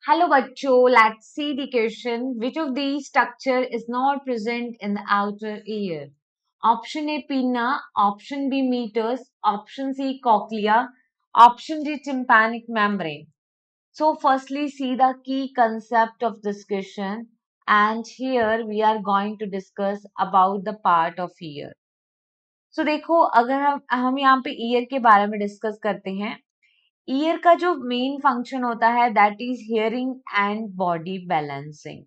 Hello बच्चों, let's see the question. Which of these structure is not present in the outer ear? Option A pinna, option B meters, option C cochlea, option D tympanic membrane. So firstly see the key concept of this question, and here we are going to discuss about the part of ear. So देखो अगर हम यहाँ पे year के बारे में discuss करते हैं, ईयर का जो मेन फंक्शन होता है that is hearing and body balancing.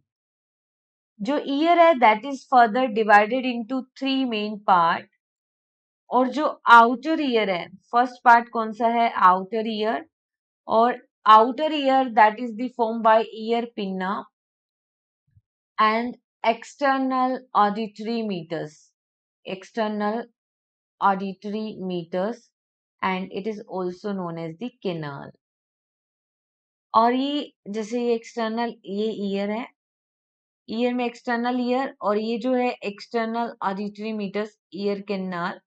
जो ईयर है that is further divided into three main part, और जो आउटर ईयर है, फर्स्ट पार्ट कौन सा है? Outer ear. और outer ear that is the form by ear pinna and external auditory meatus, external auditory meatus, and it is also known as the canal. और ये जैसे ये एक्सटर्नल, ये ईयर है, ईयर में एक्सटर्नल ईयर, और ये जो है external auditory meatus ear canal,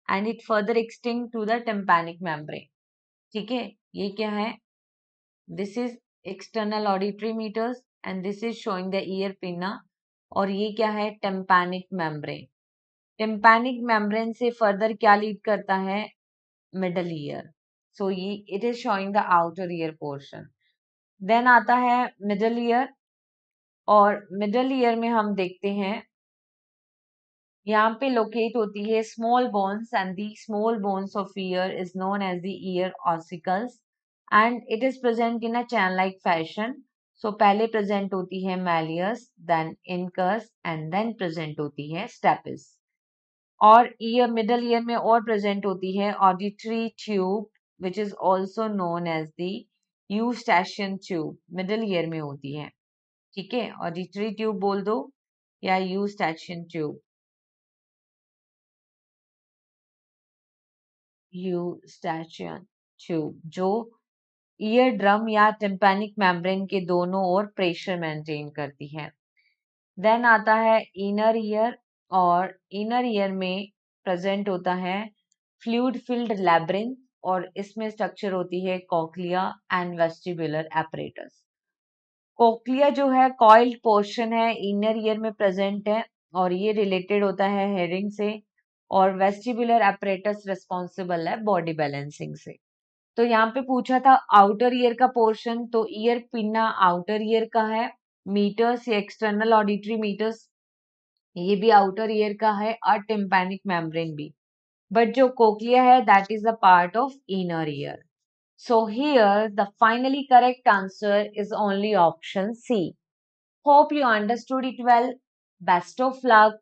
and it further extend to the tympanic membrane. ठीक है, ये क्या है? This is external auditory meatus and this is showing the ear pinna, और ये क्या है? Tympanic membrane. टिम्पैनिक मेम्ब्रेन से फर्दर क्या लीड करता है? Middle ear. सो ये it is showing the outer ear portion. Then आता है मिडल ईयर, और मिडल ईयर में हम देखते हैं यहाँ पे लोकेट होती है small bones, and the small bones of ear is known as the ear ossicles, and it is present in a chain like fashion. So पहले प्रेजेंट होती है malleus, then incus, and then present होती है stapes. और ear middle ear में और present होती है auditory tube, which is also known as the eustachian tube, middle ear में होती है। ठीक है, ऑडिटरी ट्यूब बोल दो या यूस्टैशियन ट्यूब। यूस्टैचियन ट्यूब जो ईयर ड्रम या टिम्पैनिक मेम्ब्रेन के दोनों ओर प्रेशर मेंटेन करती है। देन आता है इनर ईयर, और इनर ईयर में प्रेजेंट होता है फ्लूइड फिल्ड लैब्रिन्थ, और इसमें स्ट्रक्चर होती है cochlea and vestibular apparatus. Cochlea जो है कॉइल्ड पोर्शन है, इनर ईयर में प्रेजेंट है, और ये रिलेटेड होता है हेयरिंग से, और वेस्टिबुलर एपरेटस रिस्पॉन्सिबल है बॉडी बैलेंसिंग से। तो यहाँ पे पूछा था आउटर ईयर का पोर्शन, तो ईयर पिन्ना आउटर ईयर का है, मीटर्स या एक्सटर्नल ऑडिटरी मीटर्स ये भी आउटर ईयर का है, और टिम्पैनिक मेम्ब्रेन भी। बट जो कोक्लिया है that is a part of inner ear. So here the finally correct answer is only option C. Hope you understood it well. Best of luck.